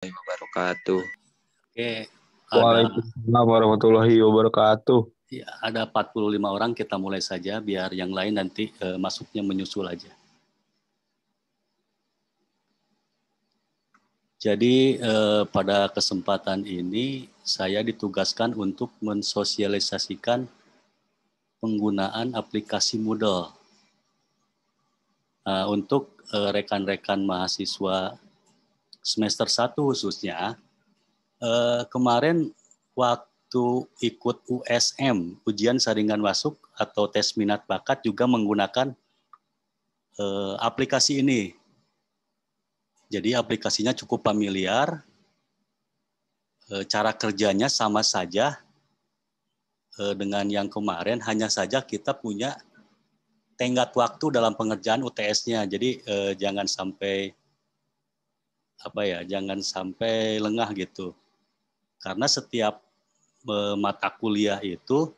Wabarakatuh. Oke, Waalaikumsalam warahmatullahi wabarakatuh. ya, ada 45 orang, kita mulai saja biar yang lain nanti masuknya menyusul aja. Jadi pada kesempatan ini saya ditugaskan untuk mensosialisasikan penggunaan aplikasi Moodle untuk rekan-rekan mahasiswa semester 1 khususnya. Kemarin waktu ikut USM, ujian saringan masuk atau tes minat bakat, juga menggunakan aplikasi ini. Jadi aplikasinya cukup familiar, cara kerjanya sama saja dengan yang kemarin, hanya saja kita punya tenggat waktu dalam pengerjaan UTS-nya. Jadi jangan sampai lengah gitu. Karena setiap mata kuliah itu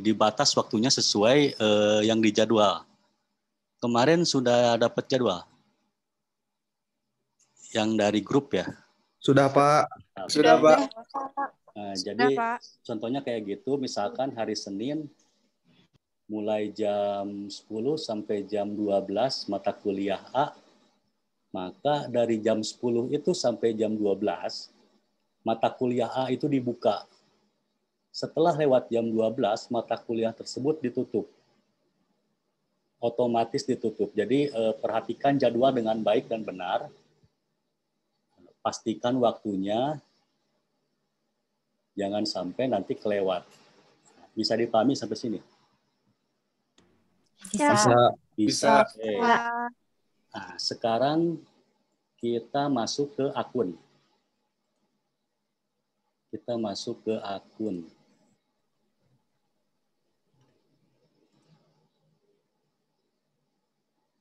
dibatas waktunya sesuai yang dijadwal. Kemarin sudah dapat jadwal yang dari grup ya? Sudah Pak. Sudah Pak. Nah, jadi contohnya kayak gitu, misalkan hari Senin mulai jam 10 sampai jam 12 mata kuliah A, maka dari jam 10 itu sampai jam 12 mata kuliah A itu dibuka. Setelah lewat jam 12 mata kuliah tersebut ditutup. Otomatis ditutup. Jadi perhatikan jadwal dengan baik dan benar. Pastikan waktunya, jangan sampai nanti kelewat. Bisa dipahami sampai sini? Bisa. Nah, sekarang kita masuk ke akun.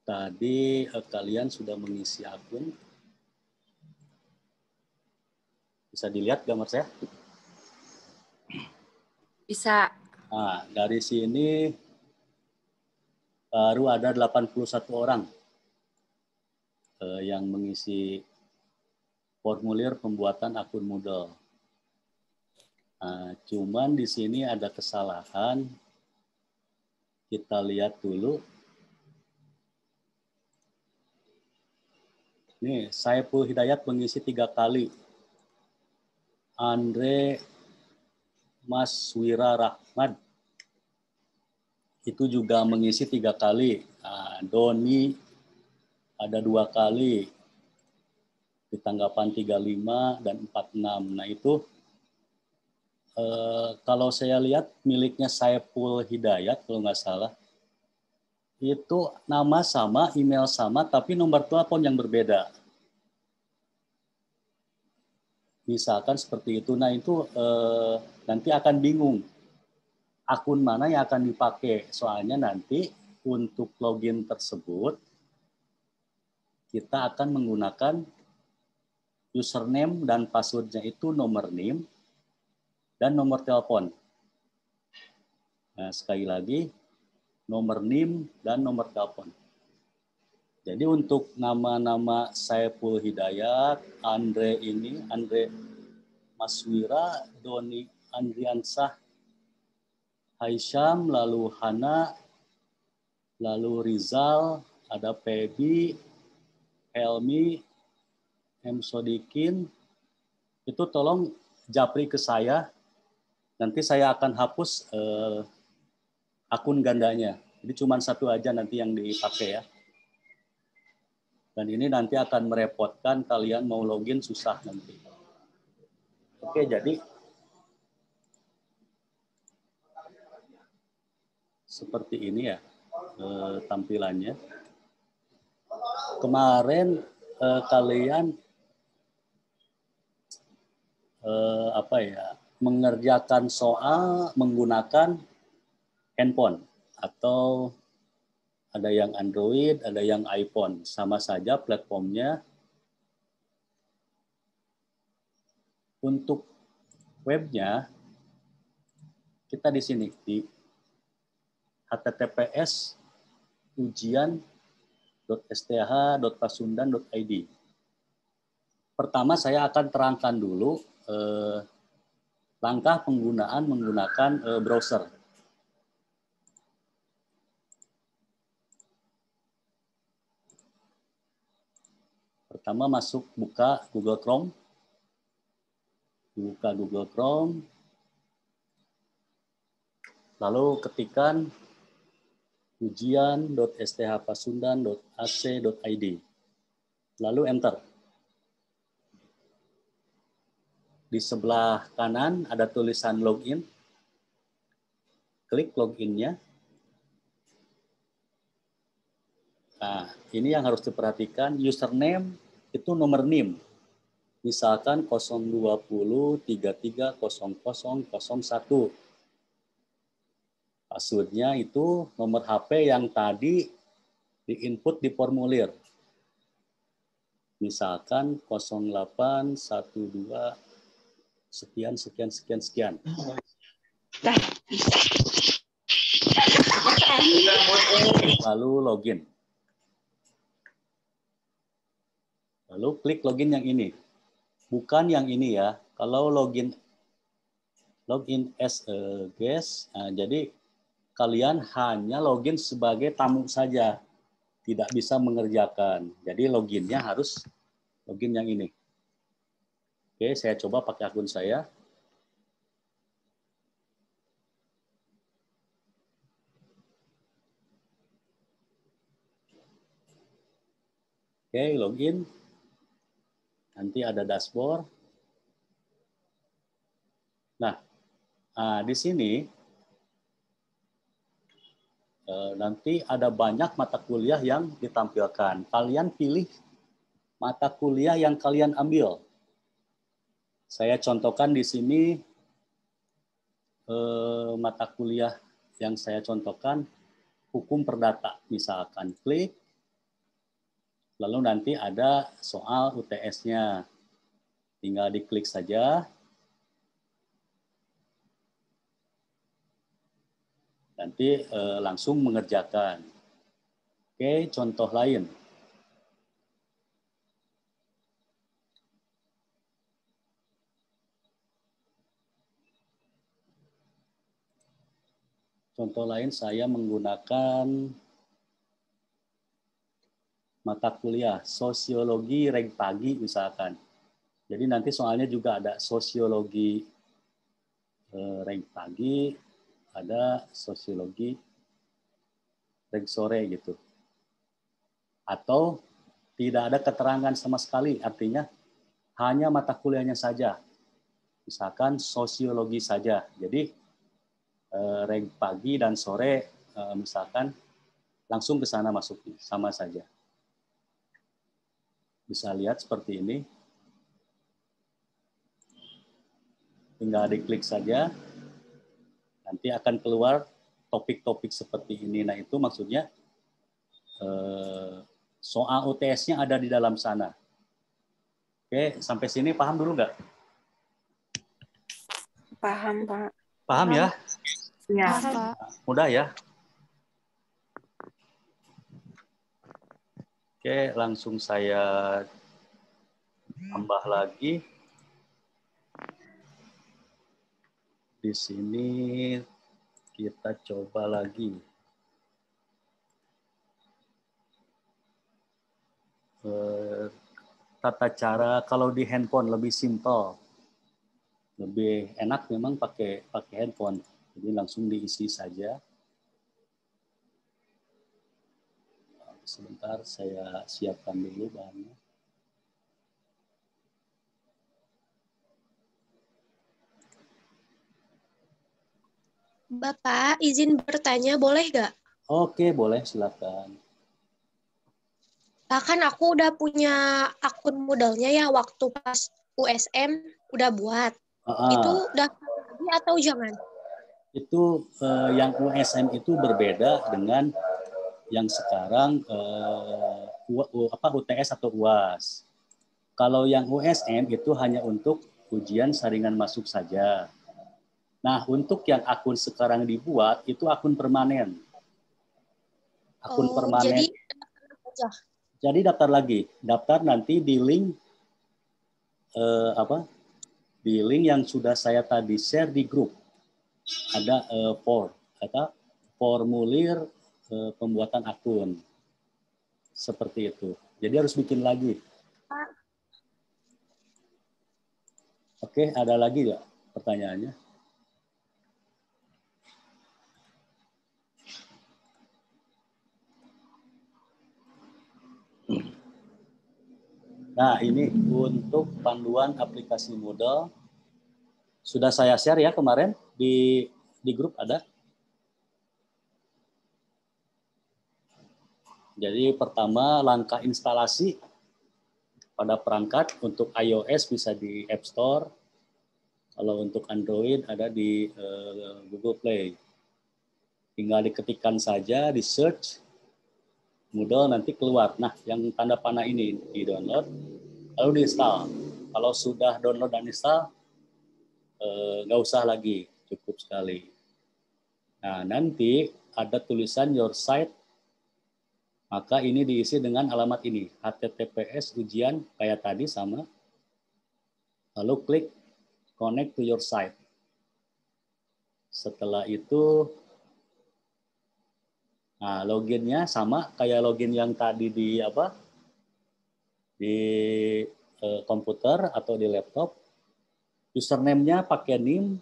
Tadi kalian sudah mengisi akun. Bisa dilihat gambar saya? Bisa. Nah, dari sini baru ada 81 orang yang mengisi formulir pembuatan akun Moodle. Nah, cuman di sini ada kesalahan. Kita lihat dulu. Nih, Saiful Hidayat mengisi 3 kali. Andre Maswira Rahmat itu juga mengisi 3 kali. Nah, Doni ada 2 kali. Di tanggapan 35 dan 46. Nah, itu kalau saya lihat miliknya Saiful Hidayat kalau nggak salah, itu nama sama, email sama, tapi nomor telepon yang berbeda. Misalkan seperti itu. Nah, itu nanti akan bingung akun mana yang akan dipakai. Soalnya nanti untuk login tersebut kita akan menggunakan username dan passwordnya itu nomor NIM dan nomor telepon. Nah, sekali lagi, nomor NIM dan nomor telepon. Jadi untuk nama-nama Saiful Hidayat, Andre Maswira, Doni Andriansah, Haisyam, lalu Hana, lalu Rizal, ada Pebi, Helmi, M. Sodikin, itu tolong japri ke saya. Nanti saya akan hapus akun gandanya. Jadi cuma 1 aja nanti yang dipakai ya. Dan ini nanti akan merepotkan kalian mau login susah nanti. Oke, jadi seperti ini ya tampilannya. Kemarin kalian mengerjakan soal menggunakan handphone atau ada yang Android, ada yang iPhone. Sama saja platformnya. Untuk webnya, kita di sini, di https://ujian.sth.pasundan.id. pertama saya akan terangkan dulu langkah penggunaan menggunakan browser. Pertama buka Google Chrome. Buka Google Chrome. Lalu ketikkan ujian.sthpasundan.ac.id. Lalu enter. Di sebelah kanan ada tulisan login. Klik loginnya. Nah, ini yang harus diperhatikan. Username itu nomor NIM. Misalkan 020330001. Passwordnya itu nomor HP yang tadi diinput di formulir. Misalkan 0812 sekian. Lalu login. Lalu klik login yang ini. Bukan yang ini ya. Kalau login as a guest, nah, jadi kalian hanya login sebagai tamu saja. Tidak bisa mengerjakan. Jadi loginnya harus login yang ini. Oke, saya coba pakai akun saya. Oke, login. Nanti ada dashboard. Nah, di sini nanti ada banyak mata kuliah yang ditampilkan. Kalian pilih mata kuliah yang kalian ambil. Saya contohkan di sini mata kuliah yang saya contohkan hukum perdata. Misalkan klik, lalu nanti ada soal UTS-nya. Tinggal diklik saja. Nanti langsung mengerjakan. Oke, contoh lain. Contoh lain saya menggunakan mata kuliah sosiologi reg pagi misalkan. Jadi nanti soalnya juga ada sosiologi reg pagi, ada sosiologi reg sore gitu. Atau tidak ada keterangan sama sekali, artinya hanya mata kuliahnya saja. Misalkan sosiologi saja. Jadi reg pagi dan sore misalkan langsung ke sana masuknya, sama saja. Bisa lihat seperti ini. Tinggal diklik saja. Nanti akan keluar topik-topik seperti ini. Nah, itu maksudnya soal UTS-nya ada di dalam sana. Oke, sampai sini paham dulu nggak? Paham, Pak. Paham ya? Ya. Mudah ya? Oke, langsung saya tambah lagi. Di sini kita coba lagi. Tata cara kalau di handphone lebih simpel. Lebih enak memang pakai handphone. Jadi langsung diisi saja. Sebentar saya siapkan dulu bahannya. Bapak, izin bertanya boleh nggak? Oke, boleh, silakan. Kan aku udah punya akun Moodle-nya ya waktu pas USM udah buat. Itu daftar lagi atau jangan? Itu yang USM itu berbeda dengan yang sekarang UTS atau UAS. Kalau yang USM itu hanya untuk ujian saringan masuk saja. Nah, untuk yang akun sekarang dibuat itu akun permanen. Akun permanen. Jadi Jadi daftar lagi. Daftar nanti di link di link yang sudah saya tadi share di grup. Ada formulir pembuatan akun. Seperti itu. Jadi harus bikin lagi. Oke, ada lagi nggak pertanyaannya? Nah, ini untuk panduan aplikasi Moodle. Sudah saya share ya kemarin di grup ada. Jadi pertama langkah instalasi pada perangkat untuk iOS bisa di App Store. Kalau untuk Android ada di Google Play. Tinggal diketikkan saja di search Moodle nanti keluar. Nah, yang tanda panah ini di-download, lalu di-install. Kalau sudah download dan install, nggak usah lagi, cukup sekali. Nah, nanti ada tulisan your site, maka ini diisi dengan alamat ini, https ujian, kayak tadi sama. Lalu klik connect to your site. Setelah itu, nah, loginnya sama kayak login yang tadi di komputer atau di laptop. Username-nya pakai NIM,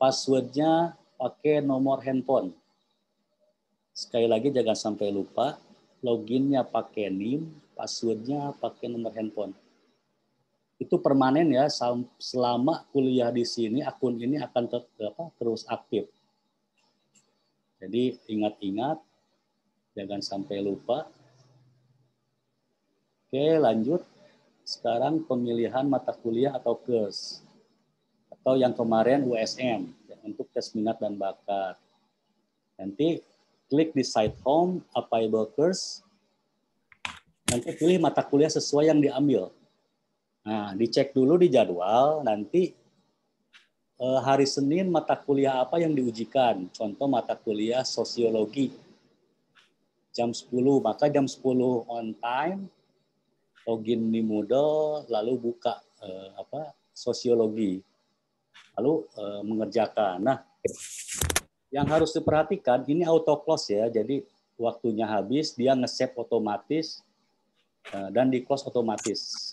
password-nya pakai nomor handphone. Sekali lagi jangan sampai lupa, loginnya pakai NIM, password-nya pakai nomor handphone. Itu permanen ya, selama kuliah di sini akun ini akan terus aktif. Jadi ingat-ingat, jangan sampai lupa. Oke, lanjut. Sekarang pemilihan mata kuliah atau kurs. Atau yang kemarin USM, untuk tes minat dan bakat. Nanti klik di site home, applicable course. Nanti pilih mata kuliah sesuai yang diambil. Nah, dicek dulu di jadwal, nanti hari Senin mata kuliah apa yang diujikan. Contoh mata kuliah sosiologi. Jam 10, maka jam 10 on time, login di Moodle, lalu buka sosiologi, lalu mengerjakan. Nah, yang harus diperhatikan ini auto close ya, jadi waktunya habis dia nge-save otomatis dan di close otomatis.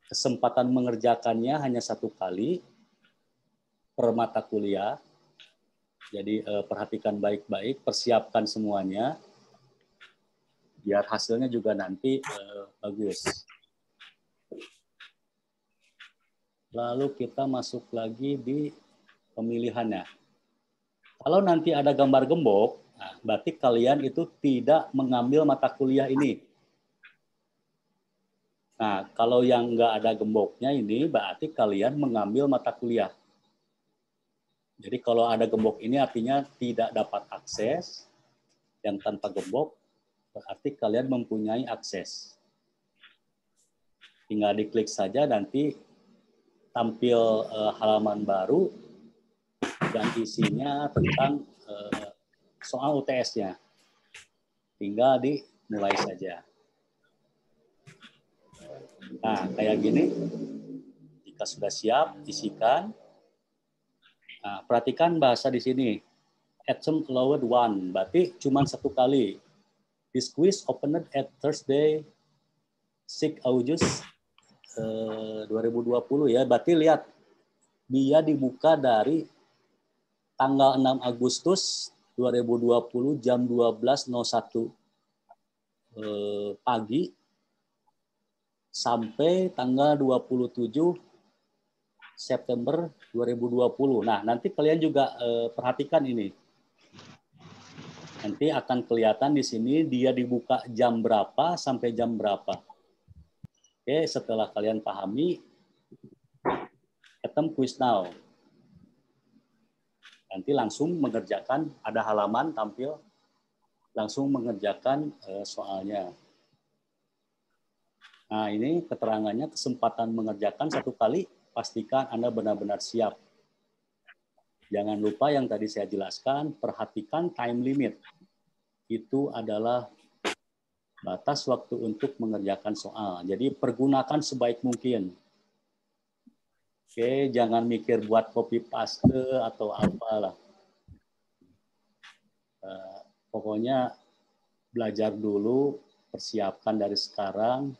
Kesempatan mengerjakannya hanya 1 kali per mata kuliah, jadi perhatikan baik-baik, persiapkan semuanya biar hasilnya juga nanti bagus. Lalu kita masuk lagi di pemilihannya. Kalau nanti ada gambar gembok, nah, berarti kalian itu tidak mengambil mata kuliah ini. Nah, kalau yang nggak ada gemboknya ini, berarti kalian mengambil mata kuliah. Jadi kalau ada gembok ini artinya tidak dapat akses, yang tanpa gembok berarti kalian mempunyai akses. Tinggal diklik saja, nanti tampil halaman baru dan isinya tentang soal UTS-nya. Tinggal dimulai saja. Nah, kayak gini. Jika sudah siap, isikan. Nah, perhatikan bahasa di sini. Atom allowed 1, berarti cuma 1 kali. This quiz opened at Thursday, 6 August 2020 ya. Berarti lihat, dia dibuka dari tanggal 6 Agustus 2020 jam 12.01 pagi sampai tanggal 27 September 2020. Nah, nanti kalian juga perhatikan ini. Nanti akan kelihatan di sini dia dibuka jam berapa sampai jam berapa. Oke, setelah kalian pahami, attempt quiz now. Nanti langsung mengerjakan, ada halaman tampil, langsung mengerjakan soalnya. Nah, ini keterangannya, kesempatan mengerjakan 1 kali, pastikan Anda benar-benar siap. Jangan lupa yang tadi saya jelaskan, perhatikan time limit. Itu adalah batas waktu untuk mengerjakan soal. Jadi pergunakan sebaik mungkin. Oke, jangan mikir buat copy paste atau apalah. Pokoknya belajar dulu, persiapkan dari sekarang.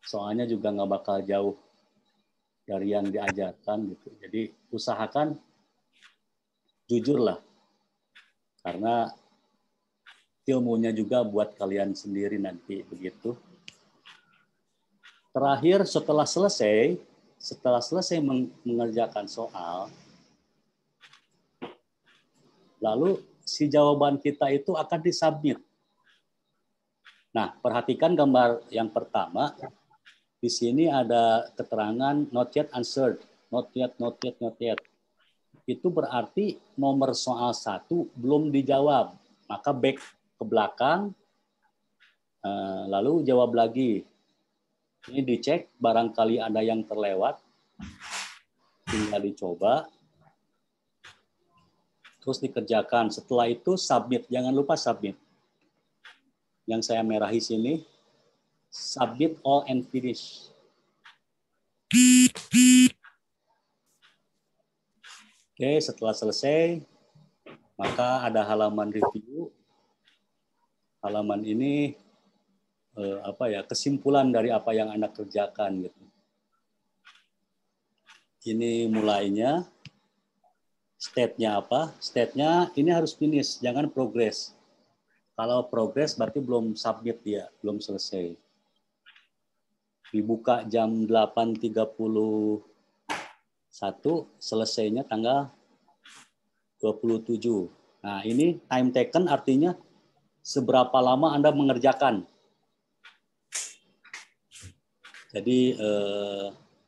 Soalnya juga nggak bakal jauh dari yang diajarkan gitu. Jadi usahakan jujurlah, karena ilmunya juga buat kalian sendiri nanti begitu. Terakhir setelah selesai mengerjakan soal, lalu si jawaban kita itu akan disubmit. Nah, perhatikan gambar yang pertama. Di sini ada keterangan not yet answered, not yet. Itu berarti nomor soal 1 belum dijawab. Maka back ke belakang, lalu jawab lagi. Ini dicek, barangkali ada yang terlewat, tinggal dicoba, terus dikerjakan. Setelah itu submit, jangan lupa submit. Yang saya merahi sini, submit all and finish. Oke, setelah selesai, maka ada halaman review. Halaman ini kesimpulan dari apa yang Anda kerjakan gitu. Ini mulainya. State-nya apa? State-nya ini harus finish, jangan progress. Kalau progress berarti belum submit dia, belum selesai. Dibuka jam 8.31, selesainya tanggal 27. Nah, ini time taken artinya seberapa lama Anda mengerjakan. Jadi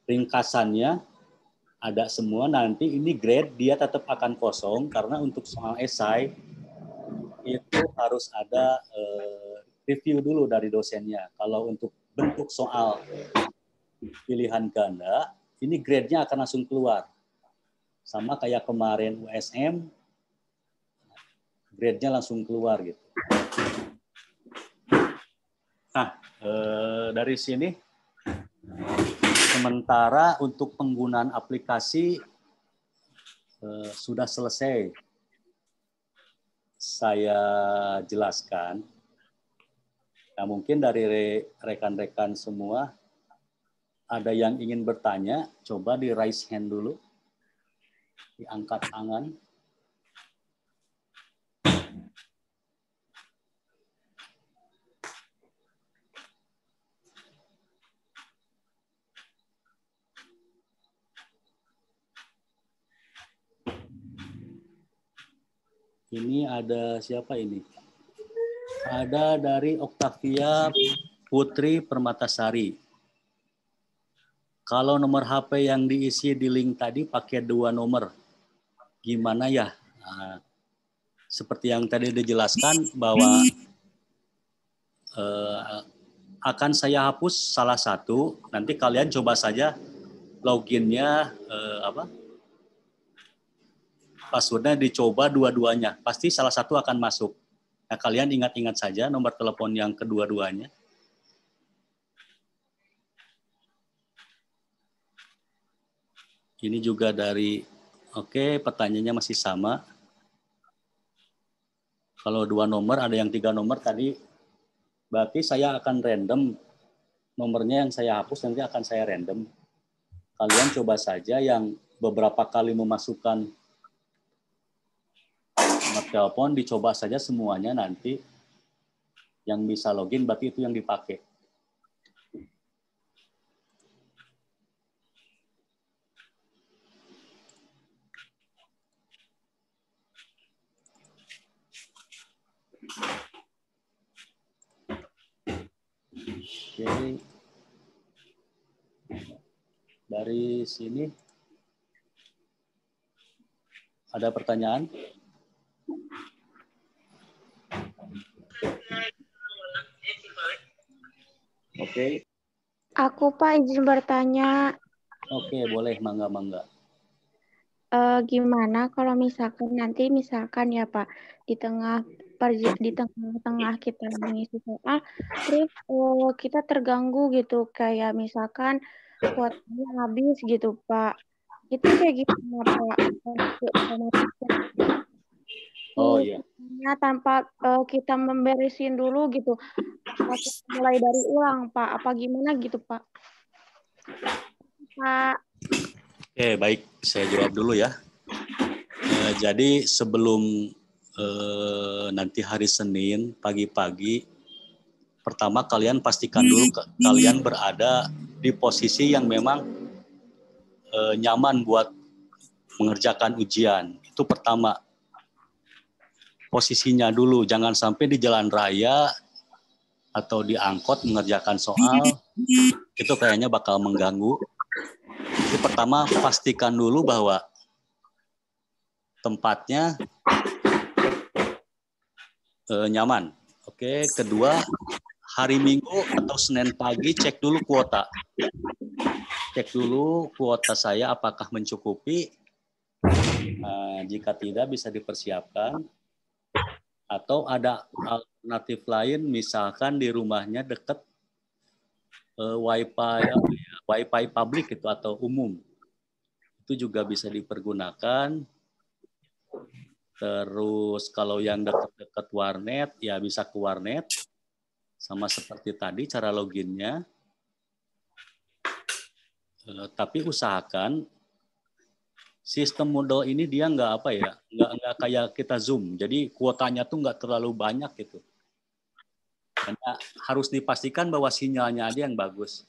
ringkasannya ada semua, nanti ini grade dia tetap akan kosong karena untuk soal esai itu harus ada review dulu dari dosennya. Kalau untuk bentuk soal pilihan ganda, ini grade-nya akan langsung keluar. Sama kayak kemarin USM, grade-nya langsung keluar gitu. Nah, dari sini sementara untuk penggunaan aplikasi sudah selesai saya jelaskan. Nah, mungkin dari rekan-rekan semua ada yang ingin bertanya, coba di raise hand dulu, diangkat tangan. Ini ada siapa ini? Ada dari Octavia Putri Permatasari. Kalau nomor HP yang diisi di link tadi pakai 2 nomor, gimana ya? Nah, seperti yang tadi dijelaskan bahwa akan saya hapus salah satu. Nanti kalian coba saja loginnya passwordnya dicoba dua-duanya. Pasti salah satu akan masuk. Nah, kalian ingat-ingat saja nomor telepon yang kedua-duanya. Ini juga dari, pertanyaannya masih sama. Kalau 2 nomor, ada yang 3 nomor tadi, berarti saya akan random. Nomornya yang saya hapus nanti akan saya random. Kalian coba saja yang beberapa kali memasukkan nomor telepon, dicoba saja semuanya nanti. Yang bisa login, berarti itu yang dipakai. Oke. Dari sini ada pertanyaan? Oke. Aku Pak izin bertanya. Oke, boleh, mangga. Gimana kalau misalkan nanti ya Pak, di tengah di tengah-tengah kita mengisi soal, terus kita terganggu gitu, kayak misalkan kuotanya habis gitu, Pak. Itu kayak gimana, Pak? Oh iya. Tanpa kita memberesin dulu gitu. Apa kita mulai dari ulang, Pak? Apa gimana gitu, Pak? Pak. Oke, baik. Saya jawab dulu ya. Jadi sebelum nanti hari Senin pagi-pagi, pertama kalian pastikan dulu kalian berada di posisi yang memang nyaman buat mengerjakan ujian. Itu pertama. Posisinya dulu, jangan sampai di jalan raya atau di angkot mengerjakan soal, itu kayaknya bakal mengganggu. Jadi pertama pastikan dulu bahwa tempatnya nyaman. Oke, kedua, hari Minggu atau Senin pagi cek dulu kuota. Cek dulu kuota saya apakah mencukupi. Jika tidak bisa dipersiapkan. Atau ada alternatif lain, misalkan di rumahnya dekat wifi publik itu atau umum. Itu juga bisa dipergunakan. Terus kalau yang dekat-dekat warnet, ya bisa ke warnet. Sama seperti tadi cara loginnya. Tapi usahakan sistem Moodle ini dia nggak kayak kita Zoom. Jadi kuotanya tuh nggak terlalu banyak gitu. Karena harus dipastikan bahwa sinyalnya aja yang bagus.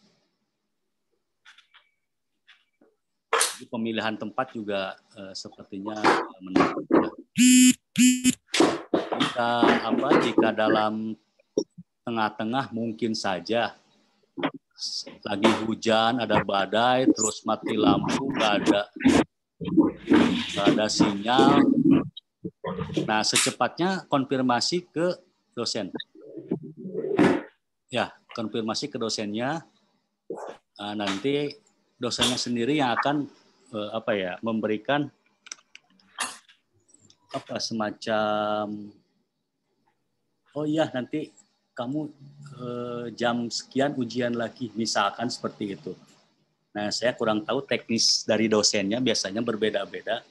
Jadi pemilihan tempat juga sepertinya menentukan. Jika dalam tengah-tengah mungkin saja lagi hujan, ada badai, terus mati lampu, nggak ada sinyal. Nah, secepatnya konfirmasi ke dosen. Ya, konfirmasi ke dosennya. Nanti dosennya sendiri yang akan memberikan semacam nanti kamu jam sekian ujian lagi, misalkan seperti itu. Nah, saya kurang tahu teknis dari dosennya, biasanya berbeda-beda.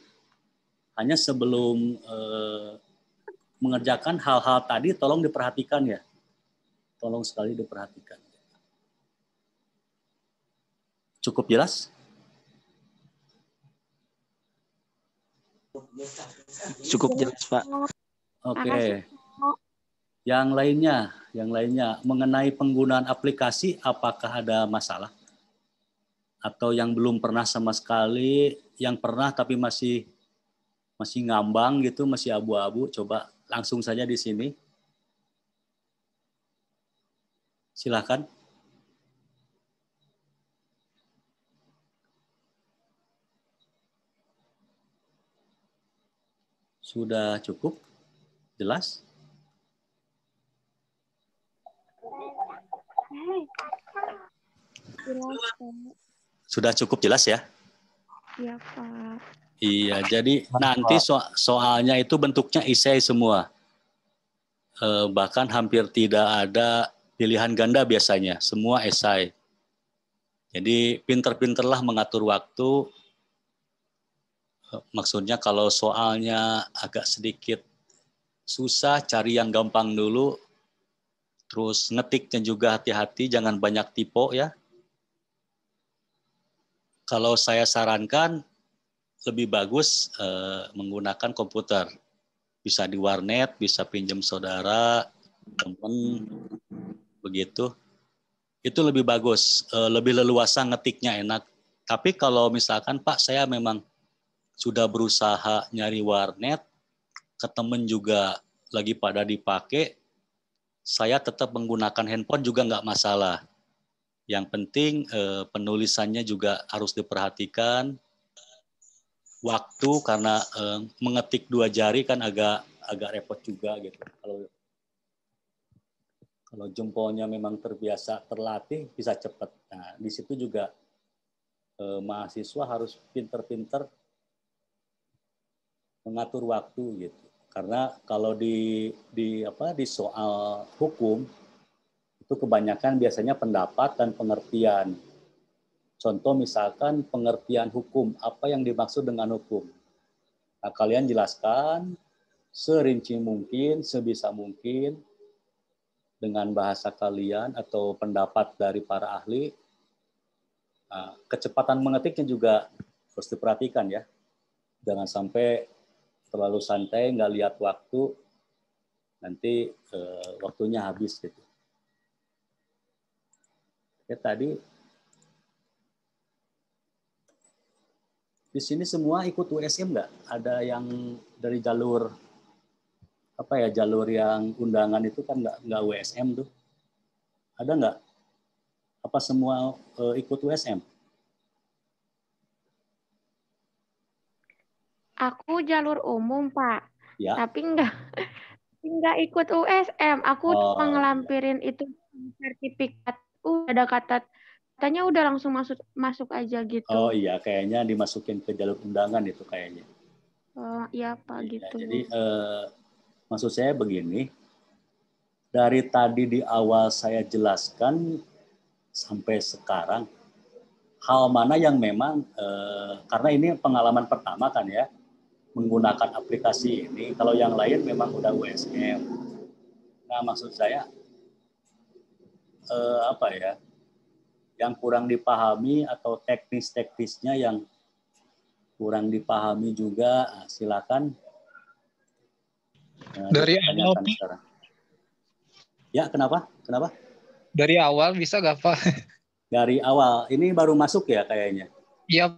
Hanya sebelum mengerjakan hal-hal tadi, tolong diperhatikan ya. Tolong sekali diperhatikan. Cukup jelas? Cukup jelas, Pak. Oke. Yang lainnya mengenai penggunaan aplikasi, apakah ada masalah? Atau yang belum pernah sama sekali, yang pernah tapi masih ngambang gitu, masih abu-abu, coba langsung saja di sini. Silakan. Sudah cukup? Jelas? Sudah cukup jelas ya? Iya, Pak. Iya, jadi nanti soalnya itu bentuknya esai semua. Bahkan hampir tidak ada pilihan ganda biasanya, semua esai. Jadi pinter-pinterlah mengatur waktu. Maksudnya kalau soalnya agak sedikit susah, cari yang gampang dulu. Terus ngetiknya juga hati-hati, jangan banyak tipe ya. Kalau saya sarankan lebih bagus menggunakan komputer. Bisa di warnet, bisa pinjam saudara, teman, begitu. Itu lebih bagus, lebih leluasa ngetiknya enak. Tapi kalau misalkan Pak, saya memang sudah berusaha nyari warnet, ke temen juga lagi pada dipakai, saya tetap menggunakan handphone juga nggak masalah. Yang penting penulisannya juga harus diperhatikan. Waktu, karena mengetik 2 jari kan agak repot juga gitu. Kalau jempolnya memang terbiasa terlatih bisa cepat. Nah, di situ juga mahasiswa harus pinter-pinter mengatur waktu gitu. Karena kalau di soal hukum itu kebanyakan biasanya pendapat dan pengertian. Contoh misalkan pengertian hukum, apa yang dimaksud dengan hukum. Nah, kalian jelaskan serinci mungkin, sebisa mungkin dengan bahasa kalian atau pendapat dari para ahli. Nah, kecepatan mengetiknya juga harus diperhatikan ya. Jangan sampai terlalu santai, nggak lihat waktu, nanti waktunya habis gitu. Oke, tadi di sini semua ikut USM nggak? Ada yang dari jalur jalur yang undangan itu kan nggak USM tuh? Ada nggak? Apa semua ikut USM? Aku jalur umum, Pak. Ya. Tapi nggak ikut USM. Aku cuma ngelampirin itu sertifikat. Ada katanya udah langsung masuk aja gitu. Oh iya, kayaknya dimasukin ke jalur undangan itu kayaknya. Oh iya Pak, gitu. Jadi maksud saya begini, dari tadi di awal saya jelaskan sampai sekarang, hal mana yang memang, karena ini pengalaman pertama kan ya, menggunakan aplikasi ini, kalau yang lain memang udah USM. Nah maksud saya, yang kurang dipahami atau teknis-teknisnya yang kurang dipahami juga, silakan dari awal sekarang. Ya, kenapa? Dari awal bisa nggak Pak? Dari awal, ini baru masuk ya kayaknya. Iya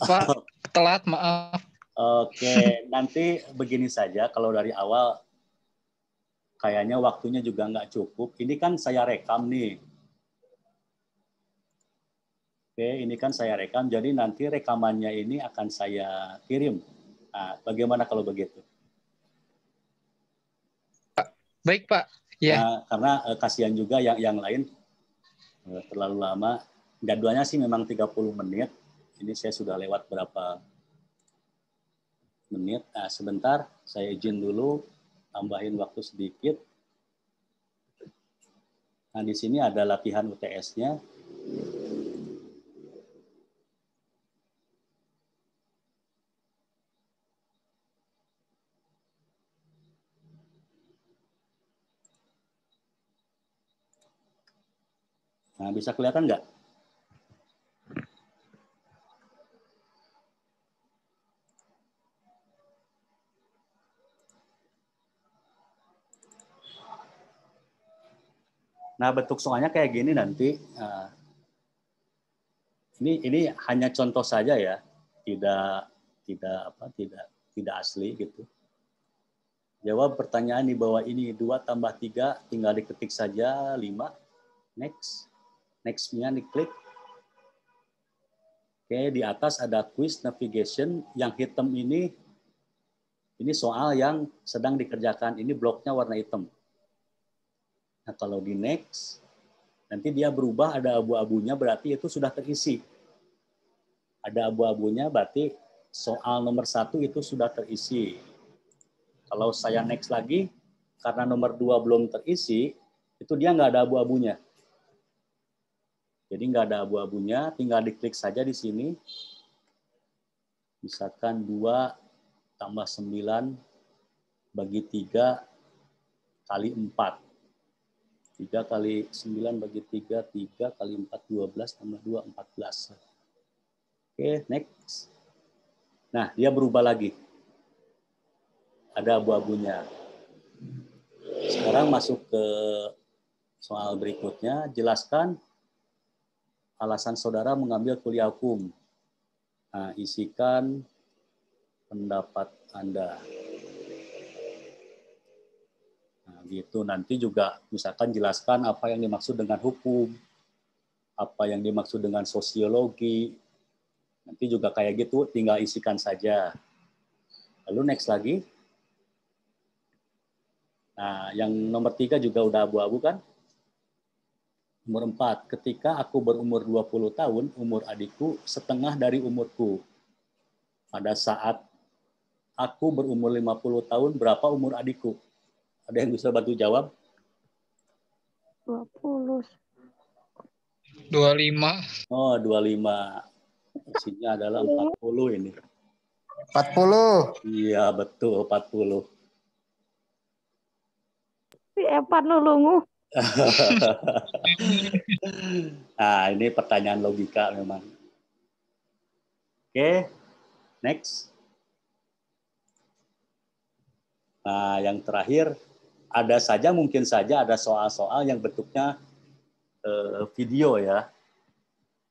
Pak, telat maaf. Oke, nanti begini saja, kalau dari awal kayaknya waktunya juga nggak cukup. Ini kan saya rekam nih. Oke, ini kan saya rekam, jadi nanti rekamannya ini akan saya kirim. Nah, bagaimana kalau begitu? Baik Pak. Ya. Nah, karena kasihan juga yang lain terlalu lama. Jadwalnya sih memang 30 menit. Ini saya sudah lewat berapa menit. Nah, sebentar, saya izin dulu, tambahin waktu sedikit. Nah, di sini ada latihan UTS-nya. Nah, bisa kelihatan nggak? Nah, bentuk soalnya kayak gini nanti. Ini hanya contoh saja ya, tidak asli gitu. Jawab pertanyaan di bawah ini, 2 tambah 3, tinggal diketik saja, 5. Next. Next-nya diklik. Oke, di atas ada quiz navigation. Yang hitam ini soal yang sedang dikerjakan. Ini bloknya warna hitam. Nah, kalau di next, nanti dia berubah, ada abu-abunya, berarti itu sudah terisi. Ada abu-abunya, berarti soal nomor 1 itu sudah terisi. Kalau saya next lagi, karena nomor 2 belum terisi, itu dia nggak ada abu-abunya. Jadi nggak ada abu-abunya, tinggal diklik saja di sini. Misalkan 2 tambah 9 bagi 3 kali 4. 3 kali 9 bagi 3, 3 kali 4, 12, tambah 2, 14. Oke, next. Nah, dia berubah lagi. Ada abu-abunya. Sekarang masuk ke soal berikutnya. Jelaskan alasan saudara mengambil kuliah hukum. Nah, isikan pendapat Anda. Nah, gitu. Nanti juga misalkan jelaskan apa yang dimaksud dengan hukum, apa yang dimaksud dengan sosiologi. Nanti juga kayak gitu, tinggal isikan saja. Lalu next lagi. Nah, yang nomor 3 juga udah abu-abu kan? Nomor 4, ketika aku berumur 20 tahun, umur adikku setengah dari umurku. Pada saat Aku berumur 50 tahun, berapa umur adikku? Ada yang bisa bantu jawab? 20. 25. Oh, 25. Isinya adalah 40 ini. 40. Iya, betul 40. Si Evan nulungu. Nah, ini pertanyaan logika memang. Oke, next. Nah, yang terakhir, mungkin saja ada soal-soal yang bentuknya video ya.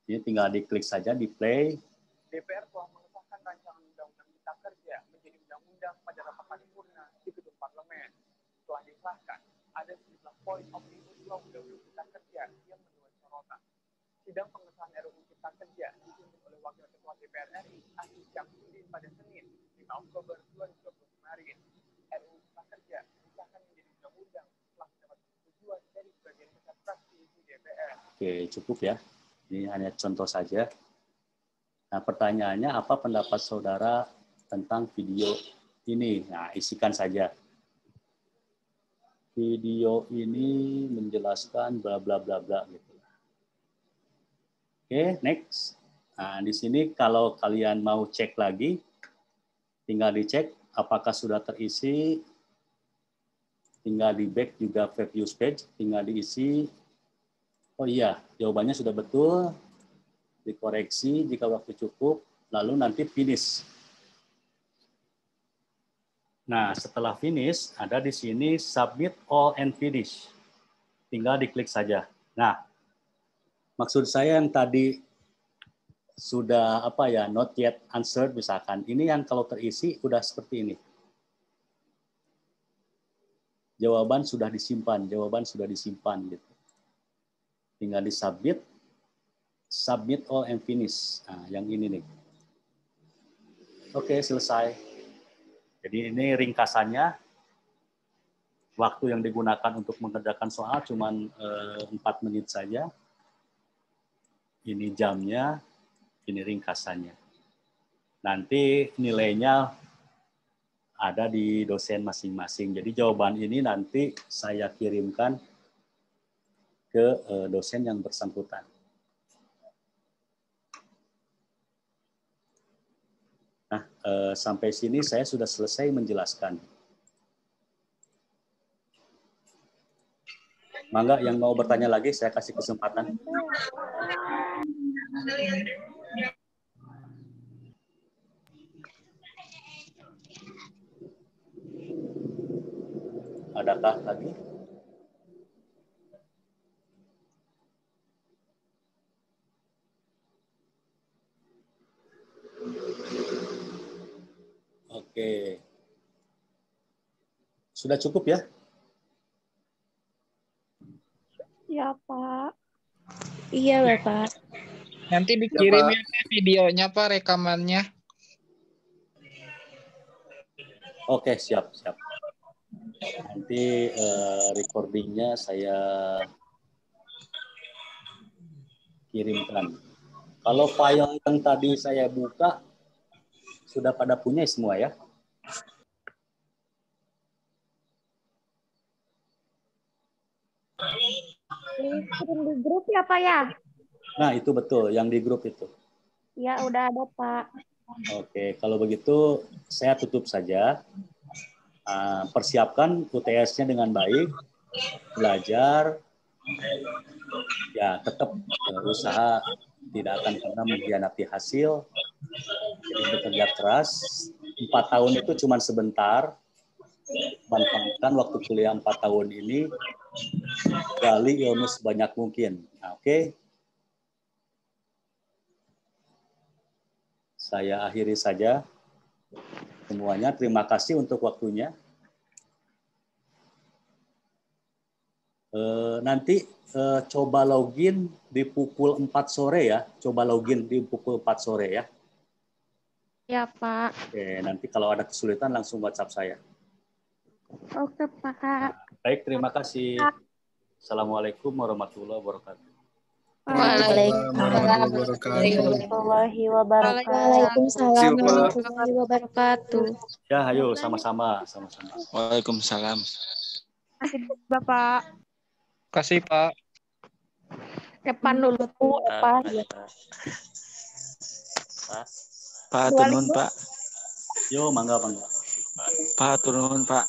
Ini tinggal diklik saja di play. DPR telah mengesahkan rancangan undang-undang Cipta Kerja menjadi undang-undang pada rapat paripurna di gedung parlemen. Setelah disahkan, ada sejumlah poin omnibus law undang-undang Cipta Kerja yang menuai sorotan. Sidang pengesahan RUU Cipta Kerja dipimpin oleh Wakil Ketua DPR RI Aziz Syamsuddin pada Senin 5 Oktober 2020 kemarin. RUU Cipta Kerja disahkan menjadi undang-undang setelah mendapat persetujuan dari sebagian besar fraksi di DPR. Oke, cukup ya. Ini hanya contoh saja. Nah, pertanyaannya apa pendapat saudara tentang video ini? Nah, isikan saja. Video ini menjelaskan bla bla bla bla gitu. Oke, next. Nah, di sini kalau kalian mau cek lagi, tinggal dicek apakah sudah terisi. Tinggal di back juga previous page, tinggal diisi. Oh iya, jawabannya sudah betul. Dikoreksi jika waktu cukup, lalu nanti finish. Nah, setelah finish, ada di sini submit all and finish. Tinggal diklik saja. Nah, maksud saya yang tadi sudah not yet answered misalkan, ini yang kalau terisi udah seperti ini. Jawaban sudah disimpan gitu. Tinggal disubmit. Submit all and finish. Nah, yang ini nih. Oke, selesai. Jadi ini ringkasannya. Waktu yang digunakan untuk mengerjakan soal cuma 4 menit saja. Ini jamnya, ini ringkasannya. Nanti nilainya ada di dosen masing-masing. Jadi jawaban ini nanti saya kirimkan ke dosen yang bersangkutan. Nah, sampai sini saya sudah selesai menjelaskan. Mangga yang mau bertanya lagi, saya kasih kesempatan. Adakah lagi? Oke. Sudah cukup ya? Ya, Pak. Iya, Bapak. Nanti dikirim ya, videonya Pak, rekamannya. Oke, siap. Nanti recordingnya saya kirimkan. Kalau file yang tadi saya buka, sudah pada punya semua ya? Kirim di grup ya, Pak ya? Nah, itu betul, yang di grup itu. Ya, udah ada, Pak. Oke, kalau begitu saya tutup saja. Persiapkan UTS-nya dengan baik, belajar, ya tetap usaha tidak akan pernah mengkhianati hasil. Jadi bekerja keras. 4 tahun itu cuma sebentar. Manfaatkan waktu kuliah 4 tahun ini, gali ilmu sebanyak mungkin. Nah, oke. Saya akhiri saja semuanya. Terima kasih untuk waktunya. Nanti coba login di pukul 4 sore ya. Coba login di pukul 4 sore ya. Ya, Pak. Oke, nanti kalau ada kesulitan langsung WhatsApp saya. Oke, Pak. Baik, terima kasih. Assalamualaikum warahmatullahi wabarakatuh. warahmatullahi wabarakatuh. Waalaikumsalam warahmatullahi wabarakatuh. Ya, ayo sama-sama. Waalaikumsalam. Kasih Bapak. Kasih Pak. Depan dulu Pak. Pak turun Pak. Yo, mangga. Pak turun Pak.